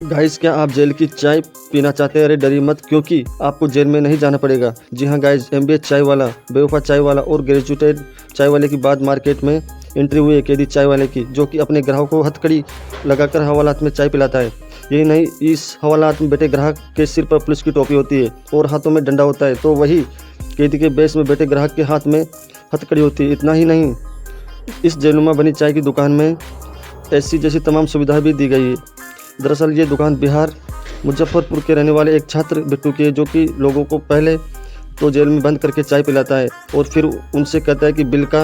Guys, क्या आप jail की चाय पीना चाहते हैं? अरे डरिए मत, क्योंकि आपको जेल में नहीं जाना पड़ेगा। जी हाँ गाइस, एमबीए चाय वाला, बेवफा चाय वाला और ग्रेजुएटेड चाय वाले की बाद मार्केट में एंट्री हुई है कैदी चाय वाले की, जो कि अपने ग्राहकों को हथकड़ी लगाकर हवालात में चाय पिलाता है। यही नहीं, इस हवालात में बैठे ग्राहक के सिर पर पुलिस की टोपी होती है और हाथों में डंडा होता है, तो वही कैदी के बेस में बैठे ग्राहक के हाथ में हथकड़ी होती है। इतना ही नहीं, इस जेलनुमा बनी चाय की दुकान में एसी जैसी तमाम सुविधाएं भी दी गई है। दरअसल ये दुकान बिहार मुजफ्फरपुर के रहने वाले एक छात्र बिट्टू की है, जो कि लोगों को पहले तो जेल में बंद करके चाय पिलाता है और फिर उनसे कहता है कि बिल का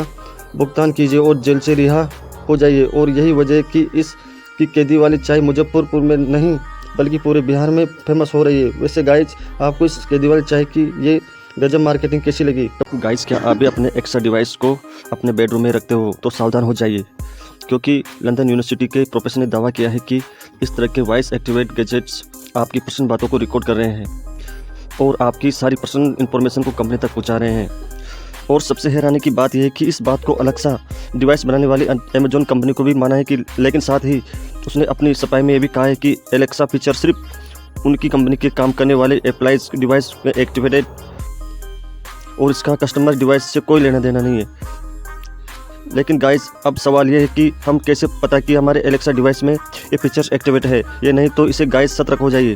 भुगतान कीजिए और जेल से रिहा हो जाइए। और यही वजह है कि इसकी कैदी वाली चाय मुजफ्फरपुर में नहीं बल्कि पूरे बिहार में फेमस हो रही है। वैसे गाइज, आपको इस कैदी वाली चाय की ये गजब मार्केटिंग कैसी लगी? गाइस, क्या आप भी अपने एक्स्ट्रा डिवाइस को अपने बेडरूम में रखते हो तो सावधान हो जाइए, क्योंकि लंदन यूनिवर्सिटी के प्रोफेसर ने दावा किया है कि इस तरह के वॉइस एक्टिवेट गैजेट्स आपकी पर्सनल बातों को रिकॉर्ड कर रहे हैं और आपकी सारी पर्सनल इन्फॉर्मेशन को कंपनी तक पहुंचा रहे हैं। और सबसे हैरानी की बात यह है कि इस बात को अलेक्सा डिवाइस बनाने वाली अमेजॉन कंपनी को भी माना है कि, लेकिन साथ ही उसने अपनी सफाई में यह भी कहा है कि एलेक्सा फीचर सिर्फ उनकी कंपनी के काम करने वाले एप्लाइज डिवाइस में एक्टिवेटेड और इसका कस्टमर डिवाइस से कोई लेना देना नहीं है। लेकिन गाइस, अब सवाल ये है कि हम कैसे पता कि हमारे एलेक्सा डिवाइस में ये फीचर्स एक्टिवेट है या नहीं। तो इसे गाइस सतर्क हो जाइए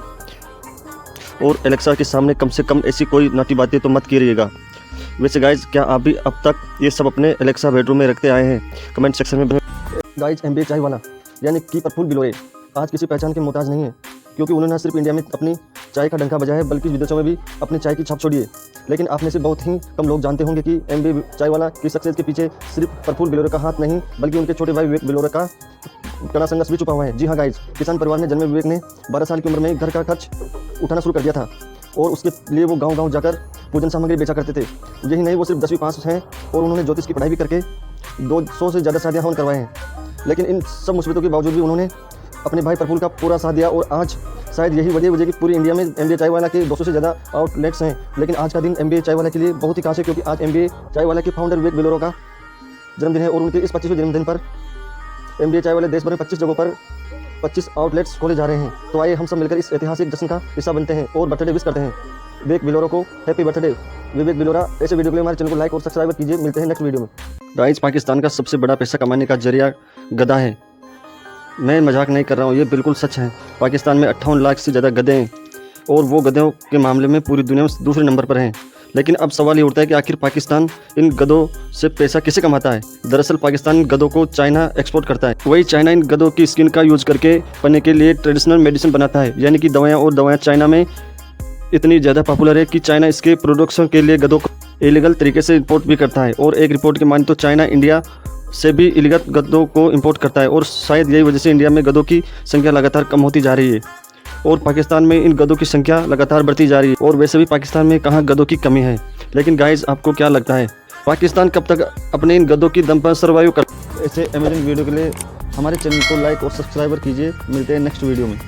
और एलेक्सा के सामने कम से कम ऐसी कोई नाटी बातें तो मत कीजिएगा। वैसे गाइस, क्या आप भी अब तक ये सब अपने एलेक्सा बेडरूम में रखते आए हैं? कमेंट सेक्शन में। गाइज, एमबीए चाय वाला यानी कि प्रफुल्ल बिलोरे आज किसी पहचान के मोहताज नहीं है, क्योंकि उन्होंने न सिर्फ इंडिया में अपनी चाय का डंका बजाया है बल्कि विदेशों में भी अपनी चाय की छाप छोड़ी है। लेकिन आप में से बहुत ही कम लोग जानते होंगे कि एमबीए चाय वाला की सक्सेस के पीछे सिर्फ प्रफुल्ल बिलोरे का हाथ नहीं बल्कि उनके छोटे भाई विवेक बिलोरे का कड़ा संघर्ष भी छुपा हुआ है। जी हाँ गाइज, किसान परिवार में जन्मे विवेक ने 12 साल की उम्र में घर का खर्च उठाना शुरू कर दिया था और उसके लिए वो गाँव-गाँव जाकर पूजन सामग्री बेचा करते थे। यही नहीं, वो सिर्फ 10वीं पास हैं और उन्होंने ज्योतिष की पढ़ाई भी करके 200 से ज़्यादा शादियाँ हवन करवाए हैं। लेकिन इन सब मुसीबतों के बावजूद भी उन्होंने अपने भाई प्रफुल्ल का पूरा साथ दिया और आज शायद यही वजह कि पूरी इंडिया में एमबीए चाय वाला के 200 से ज़्यादा आउटलेट्स हैं। लेकिन आज का दिन एमबीए चाय वाला के लिए बहुत ही खास है, क्योंकि आज एमबीए चाय वाला के फाउंडर विवेक बिलोरे का जन्मदिन है और उनके इस 25वें जन्मदिन पर एमबीए चाय वाले देश भर में 25 जगहों पर 25 आउटलेट्स खोले जा रहे हैं। तो आइए हम सब मिलकर इस ऐतिहासिक जश्न का हिस्सा बनते हैं और बर्थडे विश करते हैं विवेक बिलोरे को। हैप्पी बर्थडे विवेक बिलोरा। ऐसे वीडियो के लिए हमारे चैनल को लाइक और सब्सक्राइब कीजिए। मिलते हैं नेक्स्ट वीडियो में। गाइस, पाकिस्तान का सबसे बड़ा पैसा कमाने का जरिया गधा है। मैं मजाक नहीं कर रहा हूँ, ये बिल्कुल सच है। पाकिस्तान में 58 लाख से ज़्यादा गधे हैं और वो गधों के मामले में पूरी दुनिया में दूसरे नंबर पर हैं। लेकिन अब सवाल ये उठता है कि आखिर पाकिस्तान इन गधों से पैसा कैसे कमाता है? दरअसल पाकिस्तान गधों को चाइना एक्सपोर्ट करता है। वही चाइना इन गधों की स्किन का यूज करके पन्ने के लिए ट्रेडिशनल मेडिसिन बनाता है, यानी कि दवाएँ। और दवाएँ चाइना में इतनी ज़्यादा पॉपुलर है कि चाइना इसके प्रोडक्शन के लिए गधों को इलीगल तरीके से इंपोर्ट भी करता है। और एक रिपोर्ट के माने तो चाइना इंडिया से भी इलीगल गधों को इंपोर्ट करता है और शायद यही वजह से इंडिया में गधों की संख्या लगातार कम होती जा रही है और पाकिस्तान में इन गधों की संख्या लगातार बढ़ती जा रही है। और वैसे भी पाकिस्तान में कहाँ गधों की कमी है। लेकिन गाइस, आपको क्या लगता है पाकिस्तान कब तक अपने इन गधों की दम पर सर्वाइव कर? ऐसे अमेजिंग वीडियो के लिए हमारे चैनल को लाइक और सब्सक्राइब कीजिए। मिलते हैं नेक्स्ट वीडियो में।